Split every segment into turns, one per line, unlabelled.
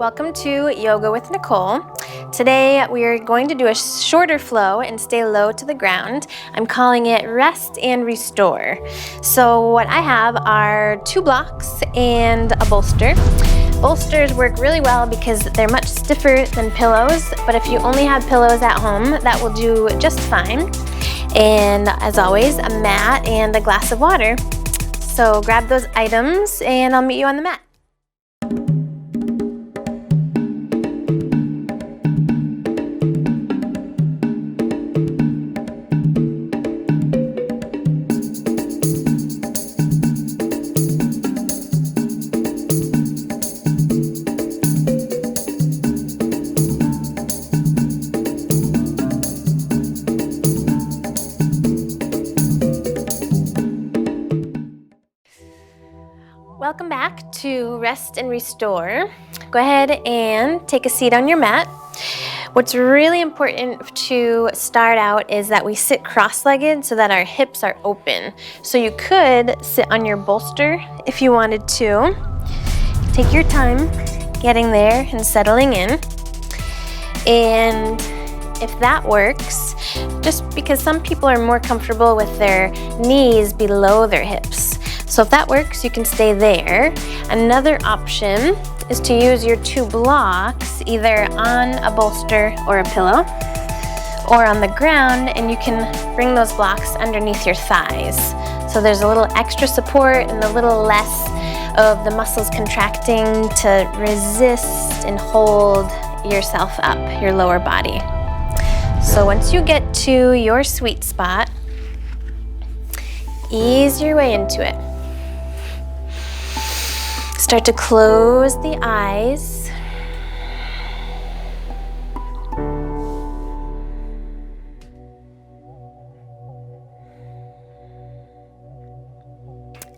Welcome to Yoga with Nicole. Today we are going to do a shorter flow and stay low to the ground. I'm calling it Rest and Restore. So what I have are 2 blocks and a bolster. Bolsters work really well because they're much stiffer than pillows, but if you only have pillows at home, that will do just fine. And as always, a mat and a glass of water. So grab those items and I'll meet you on the mat. Welcome back to Rest and Restore. Go ahead and take a seat on your mat. What's really important to start out is that we sit cross-legged so that our hips are open. So you could sit on your bolster if you wanted to. Take your time getting there and settling in. And if that works, just because some people are more comfortable with their knees below their hips. So if that works, you can stay there. Another option is to use your 2 blocks either on a bolster or a pillow or on the ground, and you can bring those blocks underneath your thighs. So there's a little extra support and a little less of the muscles contracting to resist and hold yourself up, your lower body. So once you get to your sweet spot, ease your way into it. Start to close the eyes.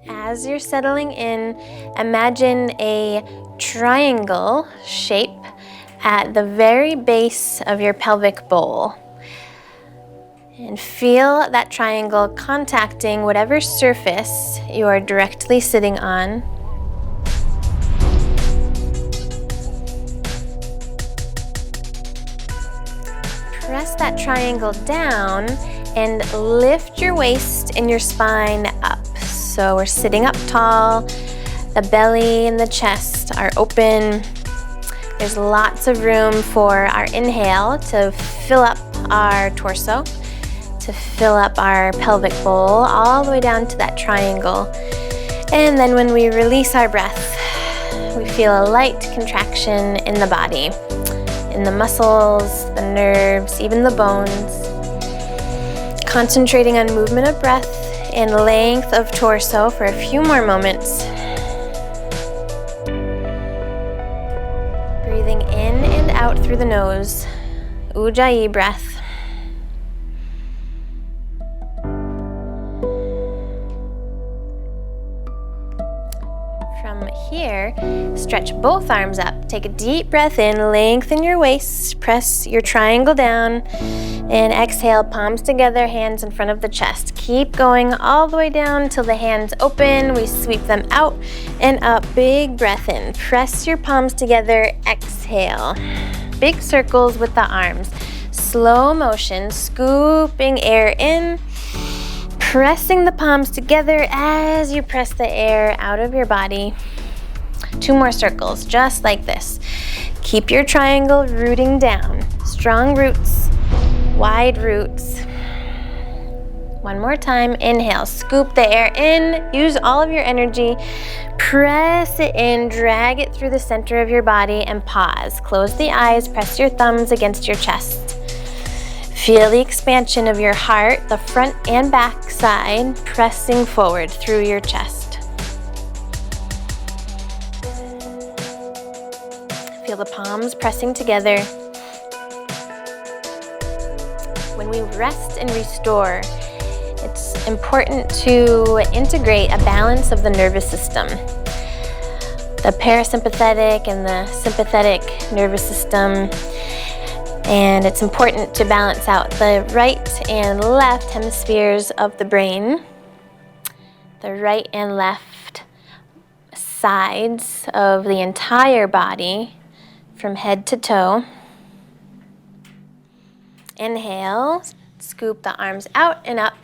As you're settling in, imagine a triangle shape at the very base of your pelvic bowl. And feel that triangle contacting whatever surface you are directly sitting on. Press that triangle down and lift your waist and your spine up. So we're sitting up tall, the belly and the chest are open. There's lots of room for our inhale to fill up our torso, to fill up our pelvic bowl all the way down to that triangle. And then when we release our breath, we feel a light contraction in the body. In the muscles, the nerves, even the bones. Concentrating on movement of breath and length of torso for a few more moments. Breathing in and out through the nose. Ujjayi breath. From here, stretch both arms up. Take a deep breath in, lengthen your waist, press your triangle down, and exhale, palms together, hands in front of the chest. Keep going all the way down till the hands open. We sweep them out and up. Big breath in. Press your palms together, exhale. Big circles with the arms. Slow motion, scooping air in. Pressing the palms together as you press the air out of your body. 2 more circles, just like this. Keep your triangle rooting down. Strong roots, wide roots. One more time, inhale, scoop the air in, use all of your energy, press it in, drag it through the center of your body and pause. Close the eyes, press your thumbs against your chest. Feel the expansion of your heart, the front and back side, pressing forward through your chest. Feel the palms pressing together. When we rest and restore, it's important to integrate a balance of the nervous system. The parasympathetic and the sympathetic nervous system. And it's important to balance out the right and left hemispheres of the brain, the right and left sides of the entire body from head to toe. Inhale, scoop the arms out and up.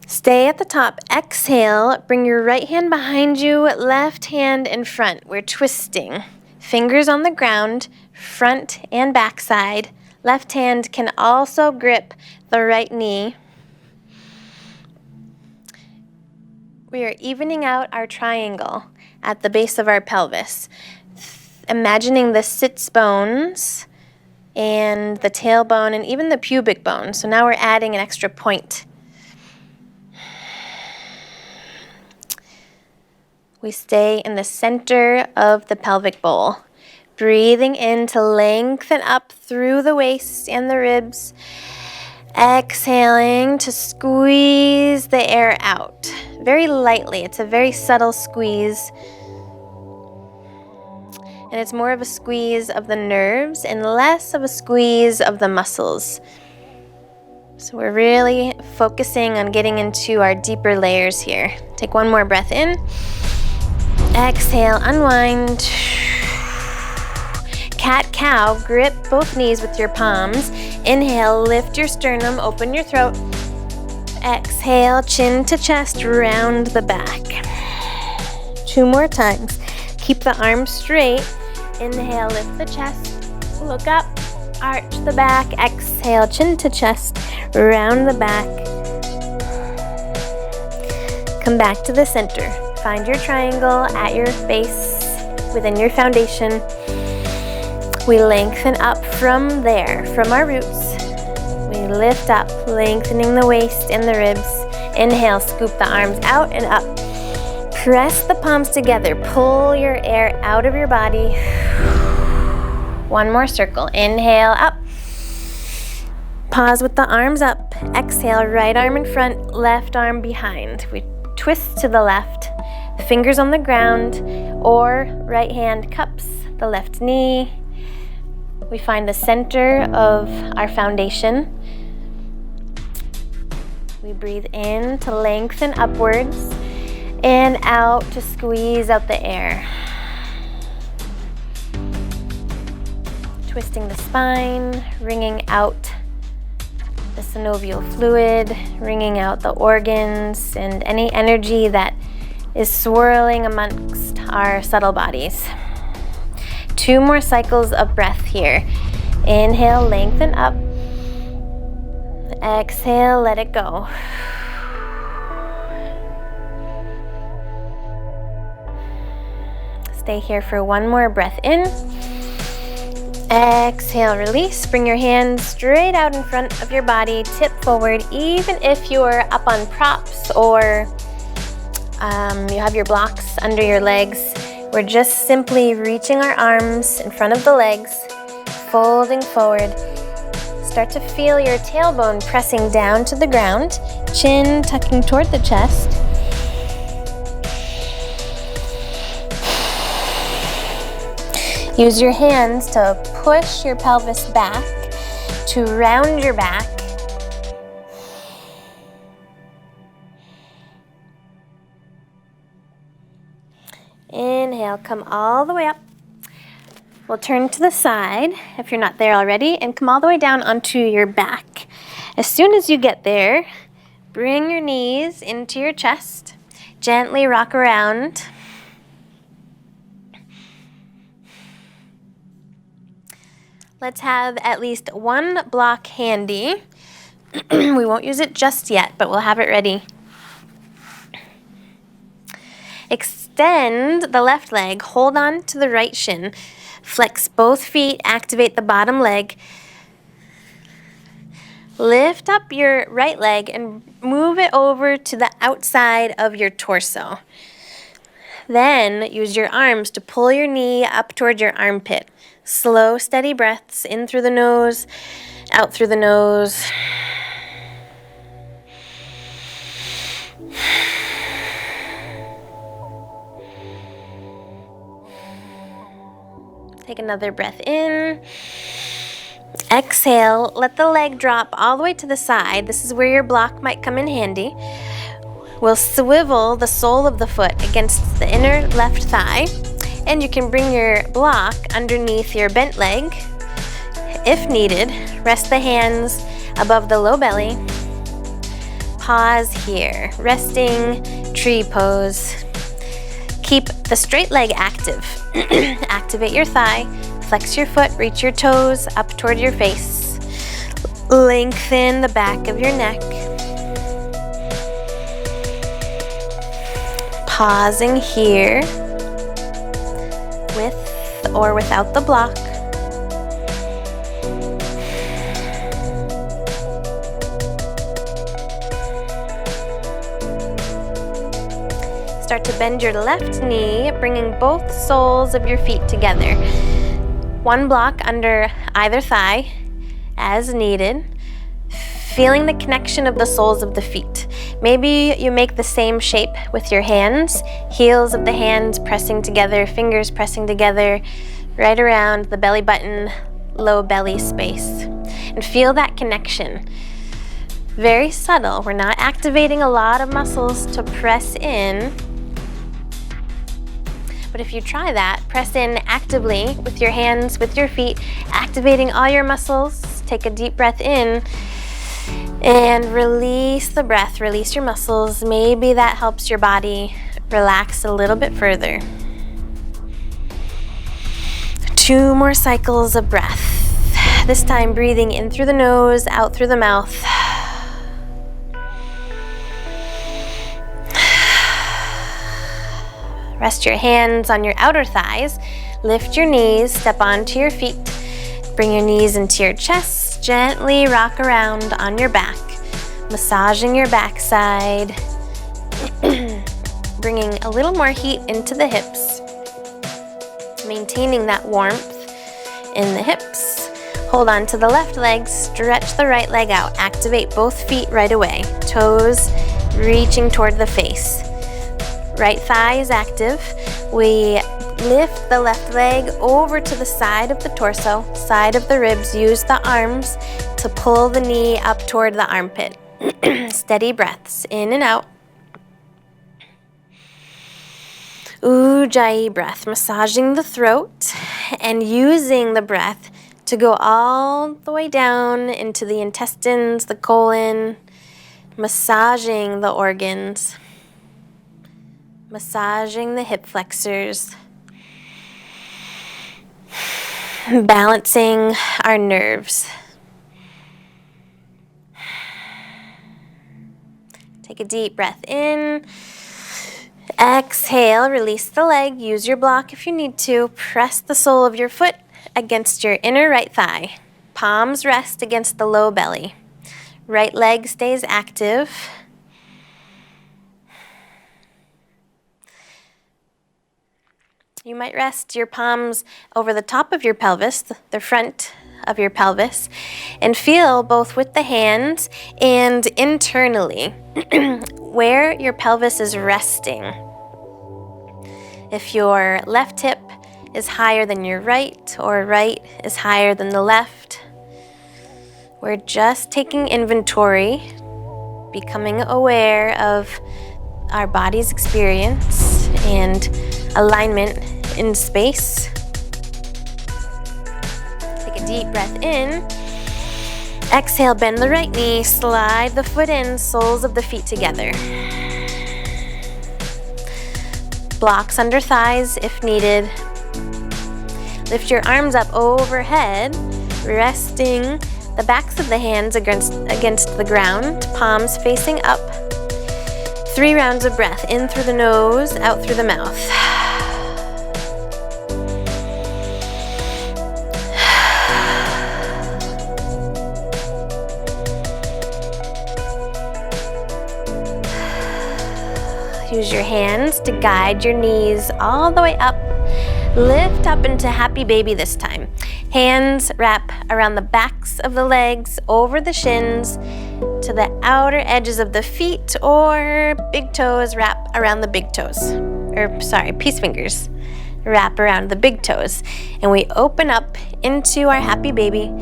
Stay at the top. Exhale, bring your right hand behind you, left hand in front. We're twisting. Fingers on the ground, front and back side. Left hand can also grip the right knee. We are evening out our triangle at the base of our pelvis. Imagining the sits bones and the tailbone and even the pubic bone. So now we're adding an extra point. We stay in the center of the pelvic bowl. Breathing in to lengthen up through the waist and the ribs. Exhaling to squeeze the air out. Very lightly. It's a very subtle squeeze. And it's more of a squeeze of the nerves and less of a squeeze of the muscles. So we're really focusing on getting into our deeper layers here. Take one more breath in. Exhale, unwind. Cat-cow, grip both knees with your palms. Inhale, lift your sternum, open your throat. Exhale, chin to chest, round the back. 2 more times. Keep the arms straight. Inhale, lift the chest, look up, arch the back. Exhale, chin to chest, round the back. Come back to the center. Find your triangle at your base, within your foundation. We lengthen up from there, from our roots. We lift up, lengthening the waist and the ribs. Inhale, scoop the arms out and up. Press the palms together. Pull your air out of your body. One more circle. Inhale, up. Pause with the arms up. Exhale, right arm in front, left arm behind. We twist to the left. Fingers on the ground, or right hand cups the left knee. We find the center of our foundation. We breathe in to lengthen upwards and out to squeeze out the air. Twisting the spine, wringing out the synovial fluid, wringing out the organs and any energy that is swirling amongst our subtle bodies. 2 more cycles of breath here. Inhale, lengthen up. Exhale, let it go. Stay here for 1 more breath in. Exhale, release. Bring your hands straight out in front of your body. Tip forward, even if you're up on props or you have your blocks under your legs. We're just simply reaching our arms in front of the legs, folding forward. Start to feel your tailbone pressing down to the ground, chin tucking toward the chest. Use your hands to push your pelvis back, to round your back. Inhale, come all the way up. We'll turn to the side if you're not there already and come all the way down onto your back. As soon as you get there, bring your knees into your chest. Gently rock around. Let's have at least 1 block handy. We won't use it just yet, but we'll have it ready. Extend the left leg, hold on to the right shin. Flex both feet, activate the bottom leg. Lift up your right leg and move it over to the outside of your torso. Then use your arms to pull your knee up toward your armpit. Slow, steady breaths in through the nose, out through the nose. Take another breath in. Exhale, let the leg drop all the way to the side. This is where your block might come in handy. We'll swivel the sole of the foot against the inner left thigh And you can bring your block underneath your bent leg. If needed, rest the hands above the low belly. Pause here, resting tree pose. Keep the straight leg active. Activate your thigh, flex your foot, reach your toes up toward your face. Lengthen the back of your neck. Pausing here, with or without the block. Start to bend your left knee, bringing both soles of your feet together. One block under either thigh, as needed. Feeling the connection of the soles of the feet. Maybe you make the same shape with your hands, heels of the hands pressing together, fingers pressing together, right around the belly button, low belly space. And feel that connection. Very subtle. We're not activating a lot of muscles to press in. But if you try that, press in actively with your hands, with your feet, activating all your muscles. Take a deep breath in and release the breath, release your muscles. Maybe that helps your body relax a little bit further. 2 more cycles of breath. This time breathing in through the nose, out through the mouth. Rest your hands on your outer thighs. Lift your knees, step onto your feet. Bring your knees into your chest. Gently rock around on your back, massaging your backside. Bringing a little more heat into the hips. Maintaining that warmth in the hips. Hold on to the left leg, stretch the right leg out. Activate both feet right away. Toes reaching toward the face. Right thigh is active. We lift the left leg over to the side of the torso, side of the ribs. Use the arms to pull the knee up toward the armpit. Steady breaths in and out. Ujjayi breath, massaging the throat and using the breath to go all the way down into the intestines, the colon, massaging the organs. Massaging the hip flexors, balancing our nerves. Take a deep breath in. Exhale, release the leg. Use your block if you need to. Press the sole of your foot against your inner right thigh. Palms rest against the low belly. Right leg stays active. You might rest your palms over the top of your pelvis, the front of your pelvis, and feel both with the hands and internally where your pelvis is resting. If your left hip is higher than your right or right is higher than the left, we're just taking inventory, becoming aware of our body's experience and alignment in space. Take a deep breath in. Exhale, bend the right knee, slide the foot in, soles of the feet together. Blocks under thighs if needed. Lift your arms up overhead, resting the backs of the hands against the ground, palms facing up. 3 rounds of breath, in through the nose, out through the mouth. Use your hands to guide your knees all the way up. Lift up into happy baby this time. Hands wrap around the backs of the legs, over the shins, to the outer edges of the feet, or big toes wrap around the big toes. Peace fingers wrap around the big toes. And we open up into our happy baby,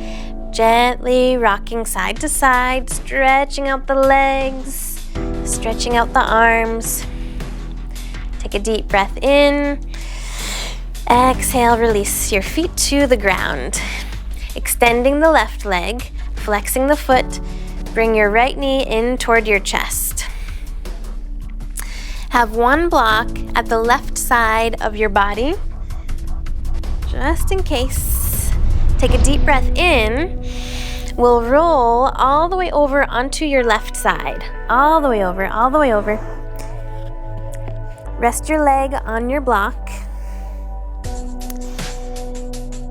gently rocking side to side, stretching out the legs, stretching out the arms. Take a deep breath in. Exhale, release your feet to the ground. Extending the left leg, flexing the foot, bring your right knee in toward your chest. Have one block at the left side of your body, just in case. Take a deep breath in. We'll roll all the way over onto your left side. All the way over, all the way over. Rest your leg on your block.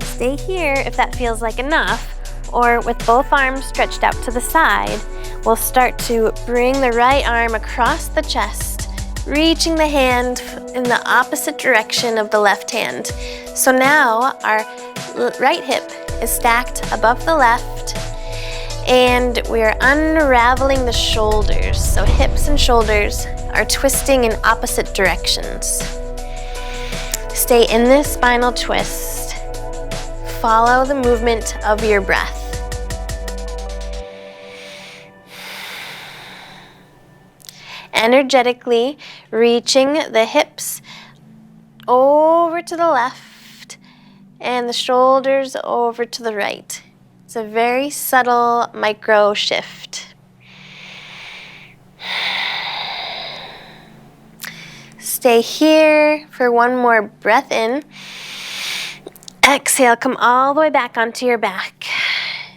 Stay here if that feels like enough, or with both arms stretched out to the side, we'll start to bring the right arm across the chest, reaching the hand in the opposite direction of the left hand. So now our right hip is stacked above the left, and we're unraveling the shoulders. So hips and shoulders are twisting in opposite directions. Stay in this spinal twist. Follow the movement of your breath. Energetically reaching the hips over to the left and the shoulders over to the right. It's a very subtle micro shift. Stay here for one more breath in. Exhale, come all the way back onto your back.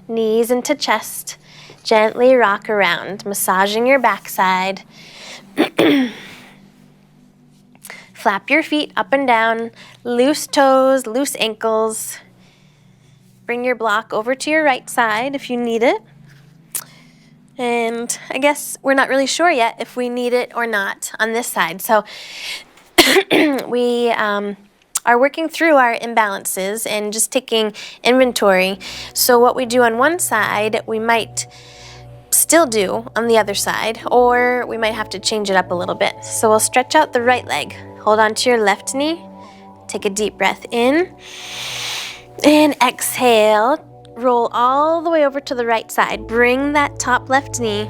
Knees into chest. Gently rock around, massaging your backside. Flap your feet up and down. Loose toes, loose ankles. Bring your block over to your right side if you need it. And I guess we're not really sure yet if we need it or not on this side. So we are working through our imbalances and just taking inventory. So what we do on one side, we might still do on the other side, or we might have to change it up a little bit. So we'll stretch out the right leg. Hold on to your left knee. Take a deep breath in. And exhale. Roll all the way over to the right side. Bring that top left knee.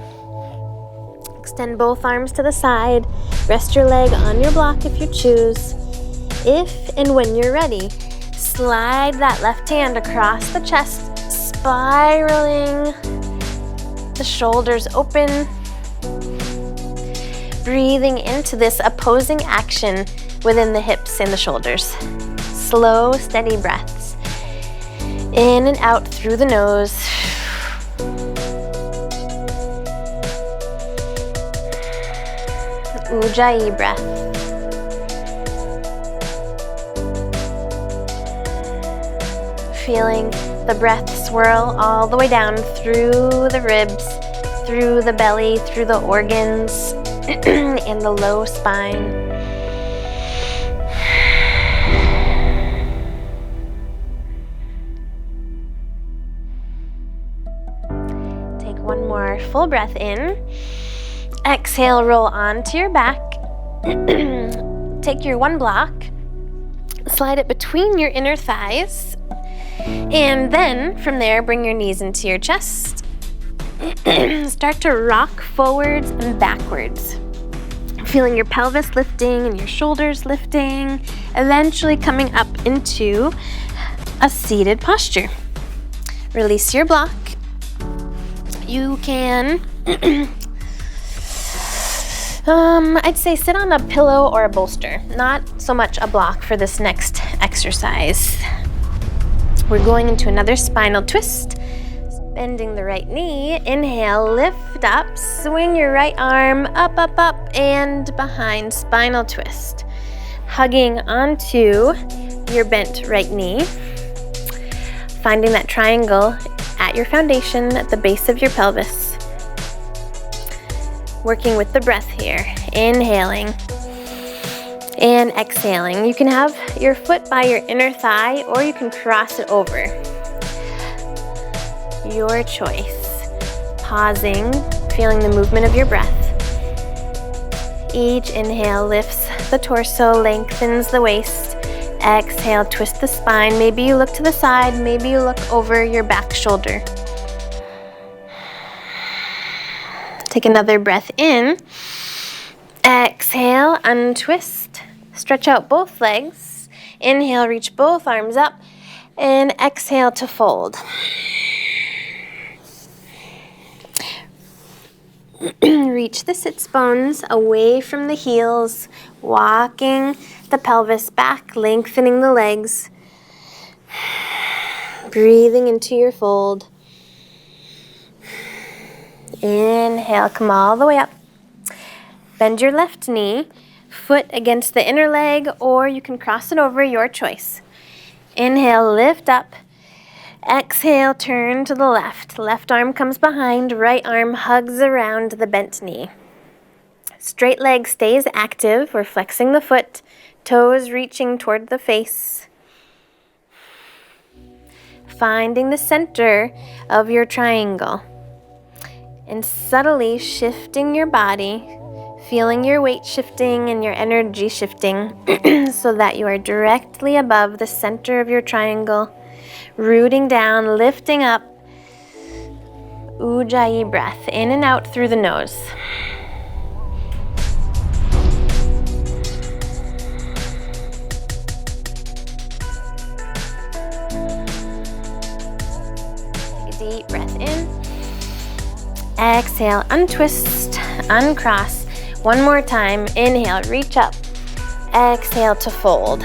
Extend both arms to the side. Rest your leg on your block if you choose. If and when you're ready, slide that left hand across the chest, spiraling the shoulders open. Breathing into this opposing action within the hips and the shoulders. Slow, steady breaths. In and out through the nose. Ujjayi breath. Feeling the breath swirl all the way down through the ribs, through the belly, through the organs, and the low spine. Take one more full breath in. Exhale, roll onto your back. Take your one block, slide it between your inner thighs. And then from there, bring your knees into your chest. Start to rock forwards and backwards. Feeling your pelvis lifting and your shoulders lifting, eventually coming up into a seated posture. Release your block. You can, I'd say sit on a pillow or a bolster, not so much a block for this next exercise. We're going into another spinal twist. Bending the right knee. Inhale, lift up. Swing your right arm up, up, up, and behind. Spinal twist. Hugging onto your bent right knee. Finding that triangle at your foundation at the base of your pelvis. Working with the breath here. Inhaling. And exhaling. You can have your foot by your inner thigh, or you can cross it over. Your choice. Pausing, feeling the movement of your breath. Each inhale lifts the torso, lengthens the waist. Exhale, twist the spine. Maybe you look to the side, maybe you look over your back shoulder. Take another breath in. Exhale, untwist. Stretch out both legs Inhale, reach both arms up, and exhale to fold. Reach the sits bones away from the heels, walking the pelvis back, lengthening the legs. Breathing into your fold. Inhale, come all the way up. Bend your left knee, foot against the inner leg, or you can cross it over, your choice. Inhale, lift up. Exhale, turn to the left. Left arm comes behind, right arm hugs around the bent knee. Straight leg stays active, we're flexing the foot, toes reaching toward the face. Finding the center of your triangle. And subtly shifting your body, feeling your weight shifting and your energy shifting so that you are directly above the center of your triangle. Rooting down, lifting up. Ujjayi breath, in and out through the nose. Take a deep breath in. Exhale, untwist, uncross. One more time. Inhale, reach up. Exhale to fold.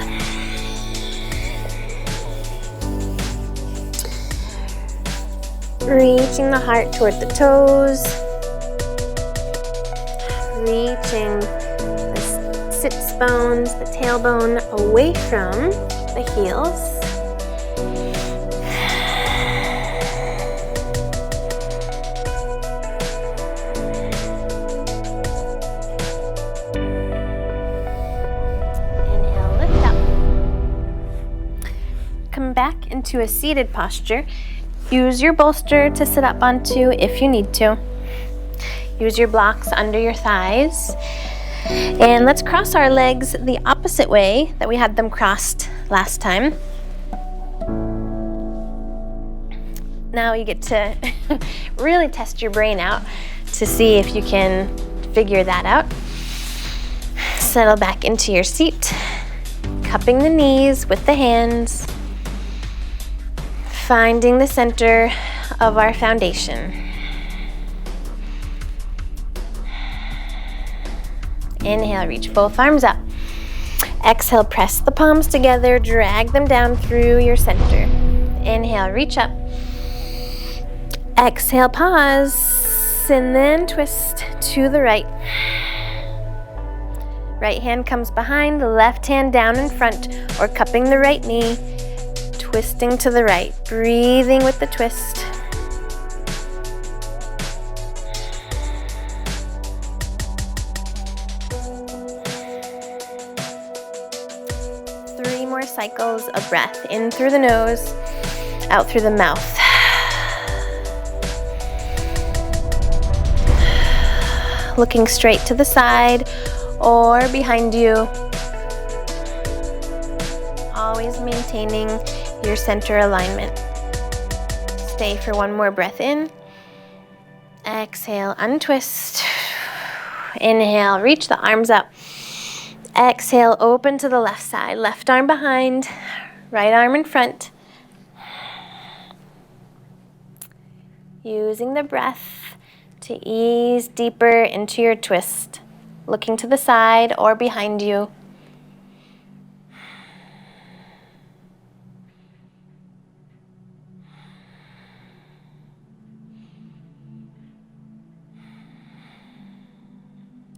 Reaching the heart toward the toes. Reaching the sits bones, the tailbone away from the heels. Inhale, lift up. Come back into a seated posture. Use your bolster to sit up onto if you need to. Use your blocks under your thighs. And let's cross our legs the opposite way that we had them crossed last time. Now you get to really test your brain out to see if you can figure that out. Settle back into your seat, cupping the knees with the hands. Finding the center of our foundation. Inhale, reach both arms up. Exhale, press the palms together, drag them down through your center. Inhale, reach up. Exhale, pause, and then twist to the right. Right hand comes behind, the left hand down in front, or cupping the right knee. Twisting to the right, breathing with the twist. Three more cycles of breath, in through the nose, out through the mouth. Looking straight to the side or behind you. Always maintaining your center alignment. Stay for one more breath in. Exhale, untwist. Inhale, reach the arms up. Exhale, open to the left side. Left arm behind, right arm in front. Using the breath to ease deeper into your twist. Looking to the side or behind you.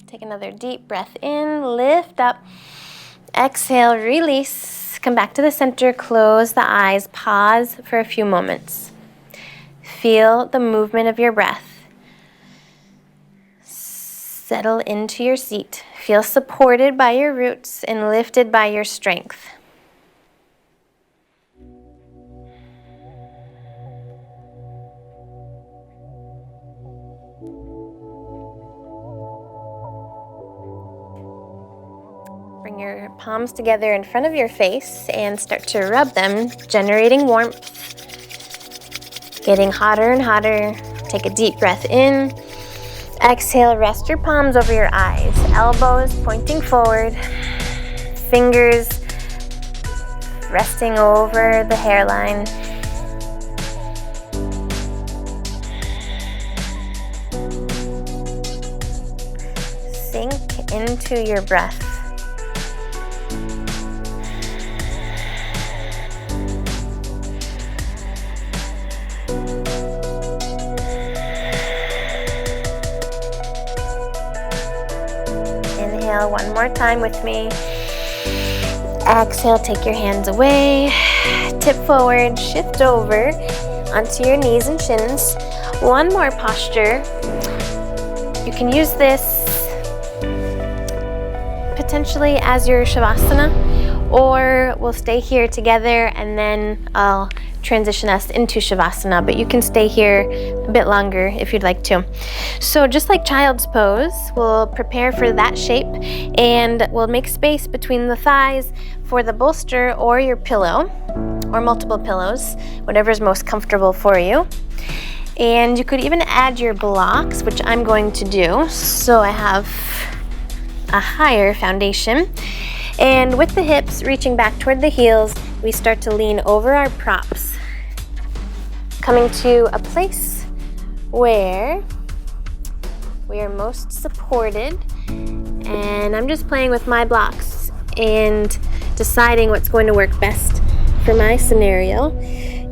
Take another deep breath in, lift up, exhale, release, come back to the center, close the eyes, pause for a few moments. Feel the movement of your breath. Settle into your seat. Feel supported by your roots and lifted by your strength. Bring your palms together in front of your face and start to rub them, generating warmth. Getting hotter and hotter. Take a deep breath in. Exhale, rest your palms over your eyes. Elbows pointing forward. Fingers resting over the hairline. Sink into your breath. Inhale one more time with me. Exhale, take your hands away. Tip forward, shift over onto your knees and shins. One more posture. You can use this potentially as your Shavasana, or we'll stay here together and then I'll transition us into Shavasana, but you can stay here a bit longer if you'd like to. So just like child's pose, we'll prepare for that shape and we'll make space between the thighs for the bolster or your pillow, or multiple pillows, whatever's most comfortable for you. And you could even add your blocks, which I'm going to do. So I have a higher foundation. And with the hips reaching back toward the heels, we start to lean over our props, coming to a place where we are most supported. And I'm just playing with my blocks and deciding what's going to work best for my scenario.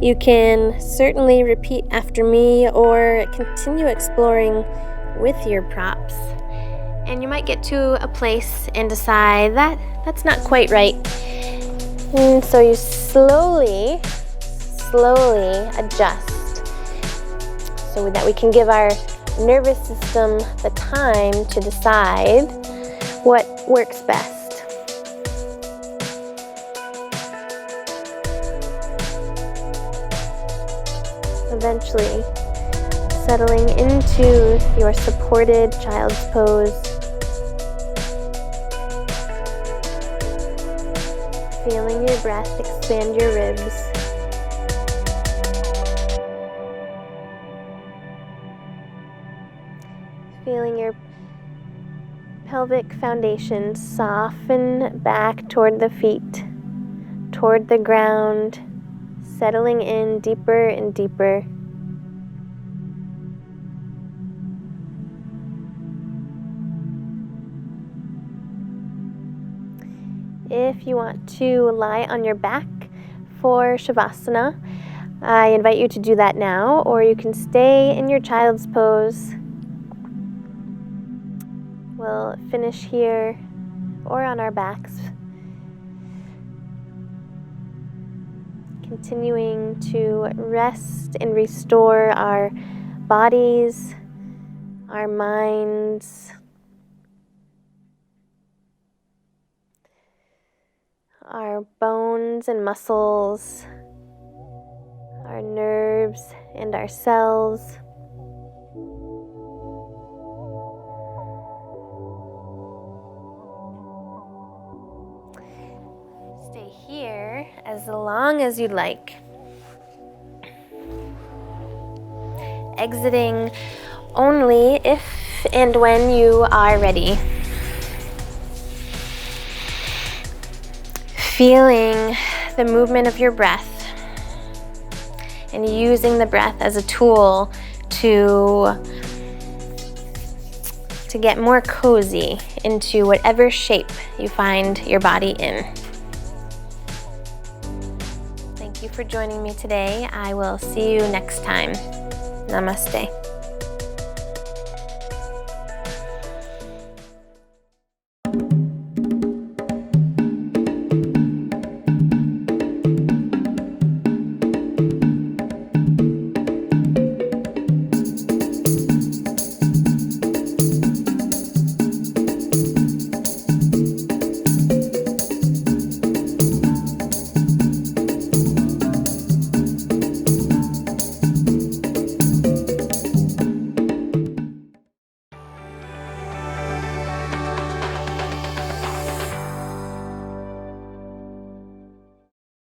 You can certainly repeat after me or continue exploring with your props. And you might get to a place and decide that that's not quite right. And so you slowly adjust so that we can give our nervous system the time to decide what works best. Eventually, settling into your supported child's pose. Feeling your breath expand your ribs. Feeling your pelvic foundation soften back toward the feet, toward the ground, settling in deeper and deeper. If you want to lie on your back for Shavasana, I invite you to do that now, or you can stay in your child's pose. We'll finish here or on our backs, continuing to rest and restore our bodies, our minds, our bones and muscles, our nerves and our cells. Stay here as long as you'd like. Exiting only if and when you are ready. Feeling the movement of your breath and using the breath as a tool to get more cozy into whatever shape you find your body in. Thank you for joining me today. I will see you next time. Namaste.